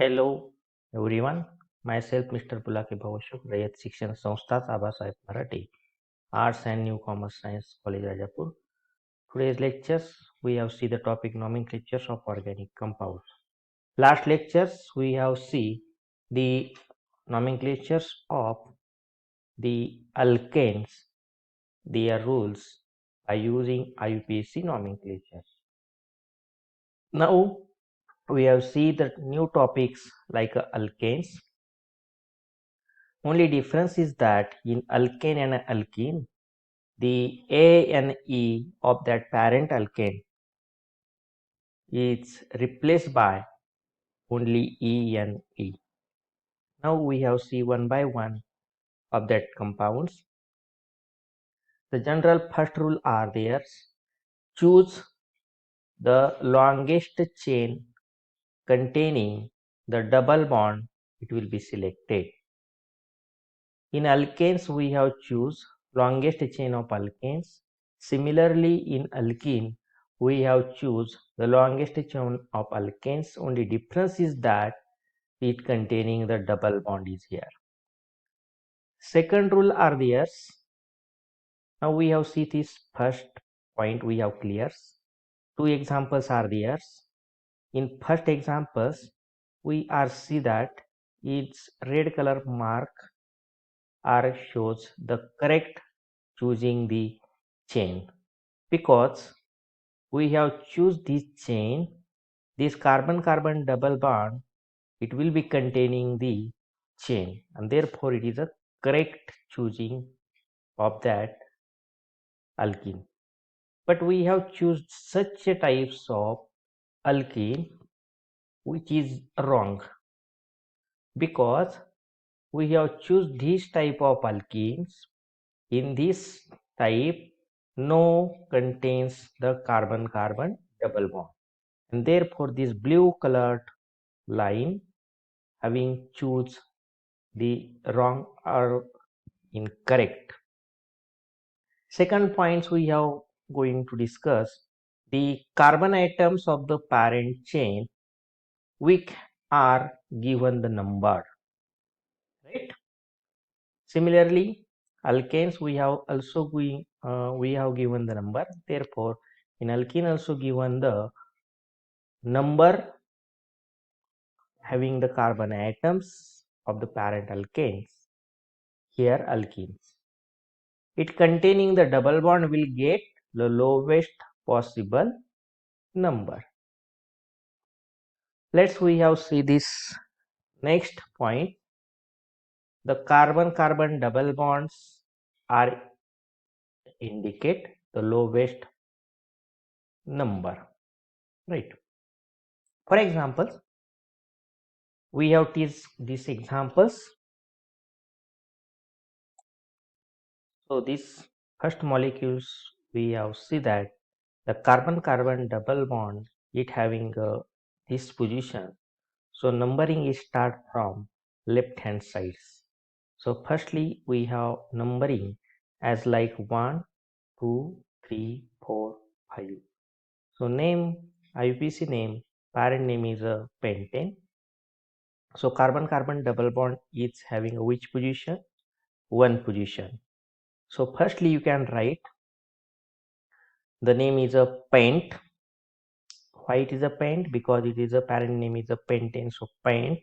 Hello everyone, myself Mr. Pulaki Bhavashuk, Rayat Shikshan Sanstha Sabha Sahib Marathi, Arts and New Commerce Science College Rajapur. Today's lectures we have see the topic nomenclatures of organic compounds. Last lectures we have see the nomenclatures of the alkanes, their rules by using IUPAC nomenclatures. Now we have see the new topics like alkanes. Only difference is that in alkane and alkene, the A and E of that parent alkane is replaced by only E and E. Now we have see one by one of that compounds. The general first rule are there. Choose the longest chain containing the double bond, it will be selected. In alkanes, we have choose longest chain of alkanes. Similarly, in alkene, we have choose the longest chain of alkanes. Only difference is that it containing the double bond is here. Second rule are theirs. Now we have see this first point we have clears. Two examples are theirs. In first examples, we are see that its red color mark are shows the correct choosing the chain, because we have choose this chain, this carbon carbon double bond, it will be containing the chain, and therefore it is a correct choosing of that alkene. But we have choose such a types of alkene which is wrong, because we have choose this type of alkenes. In this type, no contains the carbon carbon double bond, and therefore this blue colored line having choose the wrong or incorrect. Second points we have going to discuss the carbon atoms of the parent chain which are given the number, right? Similarly, alkanes we have also we have given the number. Therefore, in alkene also given the number having the carbon atoms of the parent alkanes. Here alkenes. It containing the double bond will get the lowest possible number. Let's we have see this next point. The carbon carbon double bonds are indicate the lowest number, right? For example, we have these examples. So this first molecules we have see that the carbon carbon double bond it having this position. So numbering is start from left hand sides. So firstly we have numbering as like 1, 2, 3, 4, 5. So name IUPAC name, parent name is a pentane. So carbon carbon double bond is having which position? One position. So firstly you can write the name is a pent. Why it is a pent? Because it is a parent name is a pentane. So pent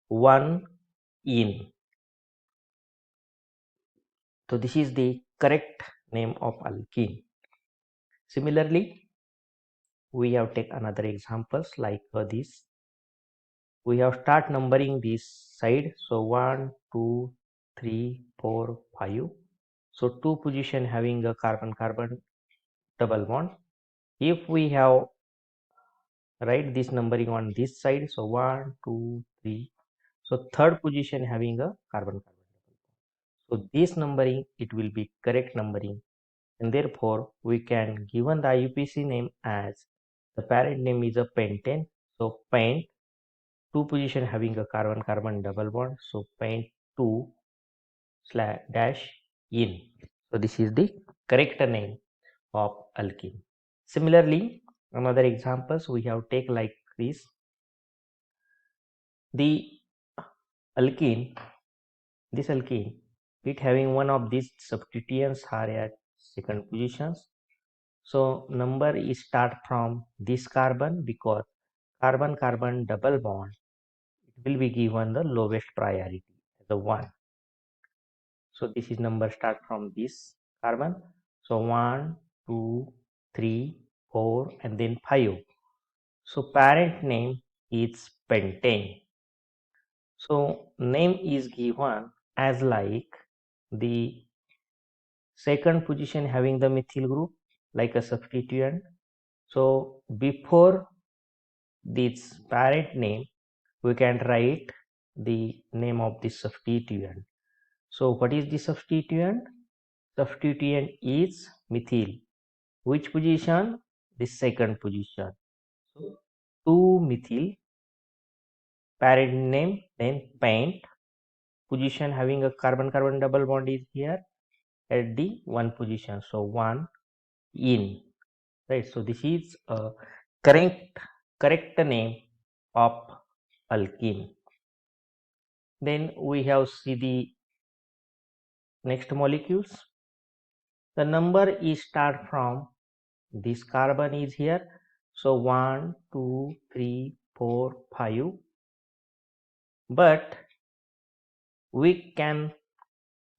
1 in. So this is the correct name of alkene. Similarly, we have take another examples like this. We have start numbering this side. So 1, 2, 3, 4, 5. So two position having a carbon carbon double bond. If we have write this numbering on this side, so 1, 2, 3. So third position having a carbon carbon. So this numbering it will be correct numbering, and therefore we can given the IUPAC name as the parent name is a pentane. So pent two position having a carbon carbon double bond. So pent 2 slash dash in. So this is the correct name of alkene. Similarly, another examples we have take like this. The alkene, this alkene, it having one of these substituents are at second positions. So number is start from this carbon because carbon-carbon double bond, it will be given the lowest priority, the 1. So this is number start from this carbon. So 1, 2, 3, 4 and then 5. So parent name is pentane. So name is given as like the second position having the methyl group like a substituent. So before this parent name, we can write the name of the substituent. So what is the substituent? Substituent is methyl. Which position? The second position. So 2-methyl, parent name, then pent. Position having a carbon-carbon double bond is here at the 1 position. So 1 in, right? So this is a correct name of alkene. Then we have see the next molecules. The number is start from this carbon is here. So 1, 2, 3, 4, 5. But we can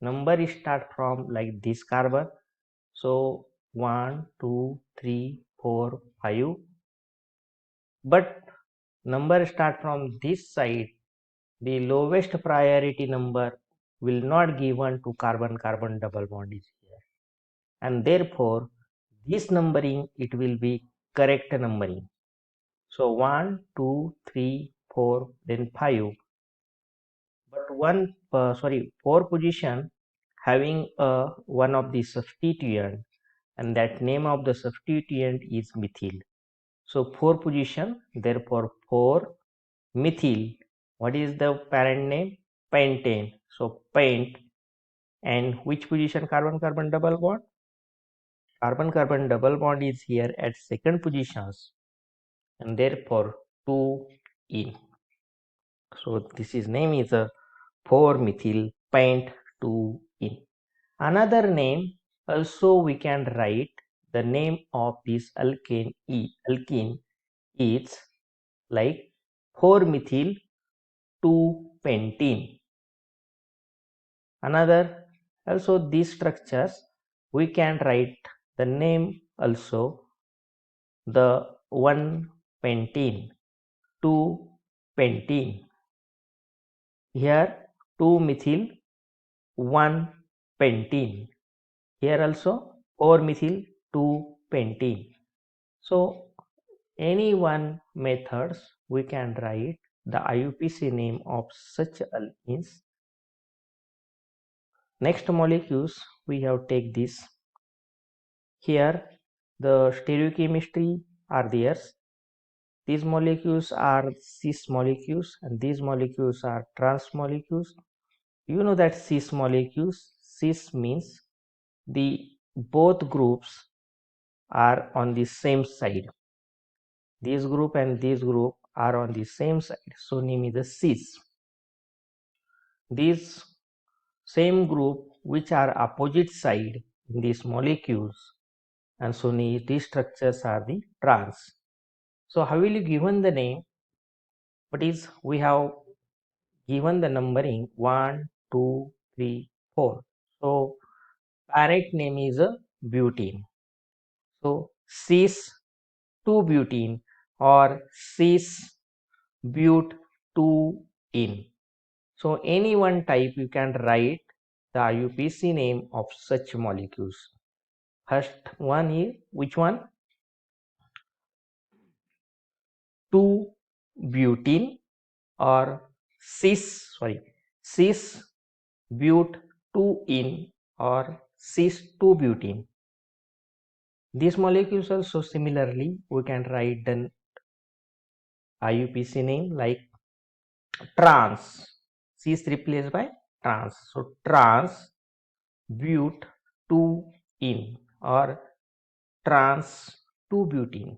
number start from like this carbon. So 1, 2, 3, 4, 5. But number start from this side. The lowest priority number will not given to carbon-carbon double bond is here. And therefore, this numbering, it will be correct numbering. So 1, 2, 3, 4, then 5. But 4 position having one of the substituent, and that name of the substituent is methyl. So 4 position, therefore 4 methyl. What is the parent name? Pentane. So pent. And which position? Carbon-carbon double bond. Carbon-carbon double bond is here at second positions, and therefore 2 in. So this is name is a 4-methyl pent 2 in. Another name also we can write the name of this alkene is like 4-methyl 2-pentene. Another also these structures we can write the name also the 1-pentene 2-pentene. Here 2-methyl 1-pentene. Here also 4-methyl 2-pentene. So any one methods we can write the IUPAC name of such alkenes. Next molecules we have take this. Here the stereochemistry are there. These molecules are cis molecules and these molecules are trans molecules. You know that cis molecules, cis means the both groups are on the same side. This group and this group are on the same side, so name is the cis. These same group which are opposite side in these molecules, and so these structures are the trans. So how will you given the name? But is we have given the numbering 1, 2, 3, 4. So parent name is a butene. So cis 2-butene or cis but 2-in. So any one type you can write the IUPAC name of such molecules. First one is which one? 2-butene or cis but 2-in or cis 2-butene. These molecules also similarly we can write the IUPAC name like trans. Cis replaced by trans. So trans but 2-in or trans 2-butene.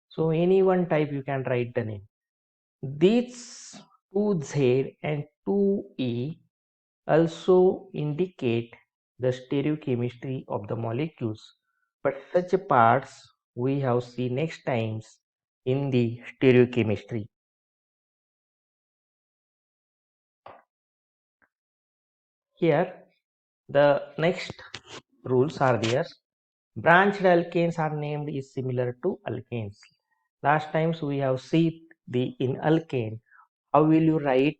So any one type you can write the name. These 2Z and 2E also indicate the stereochemistry of the molecules, but such parts we have seen next times in the stereochemistry. Here the next rules are there. Branched alkanes are named is similar to alkanes. Last times we have seen the in alkane. How will you write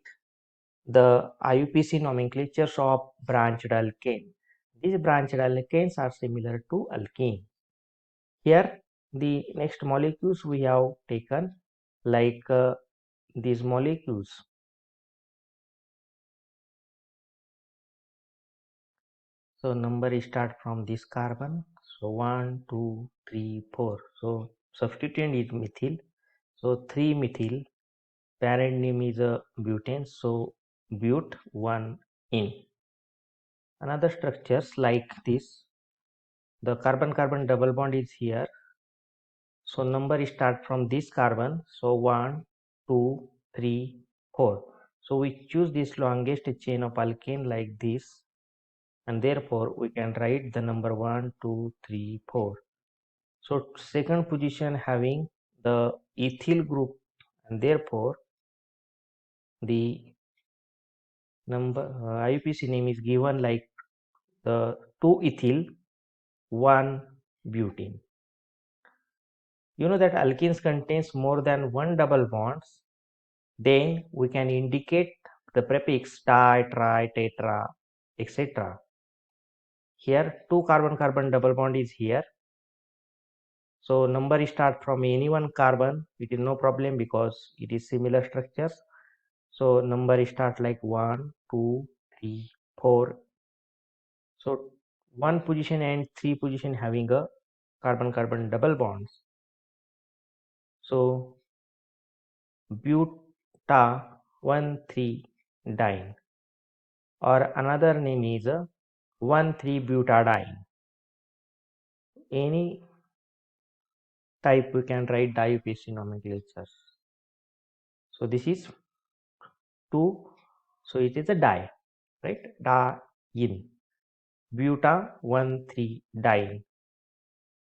the IUPAC nomenclatures of branched alkane? These branched alkanes are similar to alkene. Here the next molecules we have taken like these molecules. So number start from this carbon. So 1, 2, 3, 4. So substituent is methyl. So 3 methyl. Parent name is a butane. So but 1 in. Another structures like this. The carbon-carbon double bond is here. So number start from this carbon. So 1, 2, 3, 4. So we choose this longest chain of alkane like this, and therefore we can write the number 1, 2, 3, 4. So second position having the ethyl group, and therefore the number IUPAC name is given like the 2 ethyl 1 butane. You know that alkenes contains more than one double bonds. Then we can indicate the prefix di, tri, tetra, etc. Here 2 carbon-carbon double bond is here. So number start from any one carbon. It is no problem because it is similar structures. So number start like 1, 2, 3, 4. So one position and 3 position having a carbon-carbon double bonds. So buta 1,3-diene, or another name is 1,3-butadiene. Any type we can write di-UPAC nomenclature. So this is 2, so it is a di, right? Diene, buta 1,3-diene,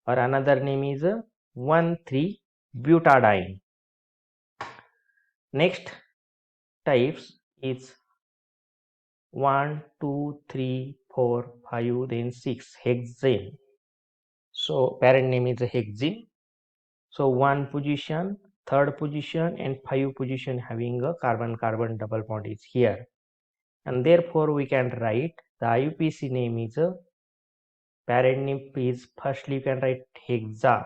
or another name is 1,3-butadiene. Next types is 1, 2, 3, 4, 5, then 6, hexane. So parent name is a hexene. So 1 position, 3rd position and 5 position having a carbon-carbon double bond is here. And therefore we can write the IUPAC name is a parent name is firstly you can write hexa,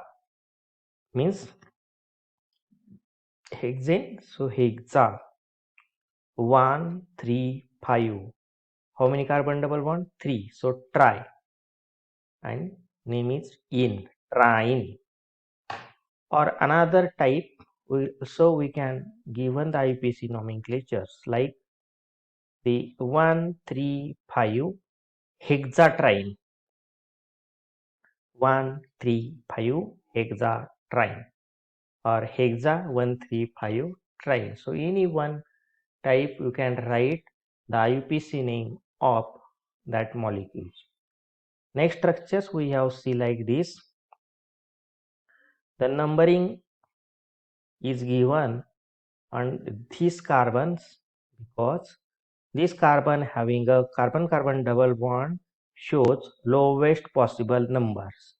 means hexane. So hexa 1, 3, 5. How many carbon double bond? 3. So tri, and name is in, triene. Or another type, we can given the IUPAC nomenclatures like the 1,3,5 hexatriene, 1,3,5 hexatriene, or hexa 1,3,5 triene. So any one type you can write the IUPAC name of that molecules. Next structures we have see like this. The numbering is given on these carbons because this carbon having a carbon-carbon double bond shows lowest possible numbers,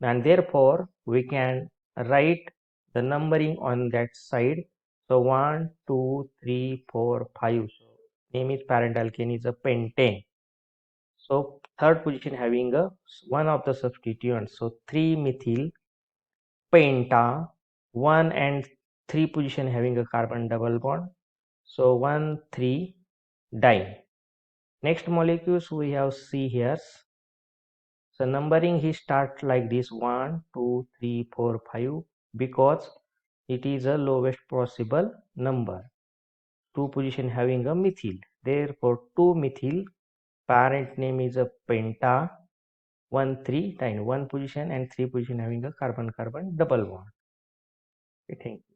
and therefore we can write the numbering on that side. So 1, 2, 3, 4, 5. So name is parent alkane is a pentane. So third position having a one of the substituents. So 3 methyl penta, 1 and 3 position having a carbon double bond. So 1, 3 diene. Next molecules we have see here. So numbering he start like this 1, 2, 3, 4, 5 because it is a lowest possible number. 2 position having a methyl. Therefore 2 methyl, parent name is a penta, 1, 3 diene, 1 position and 3 position having a carbon-carbon double bond. Okay, thank you.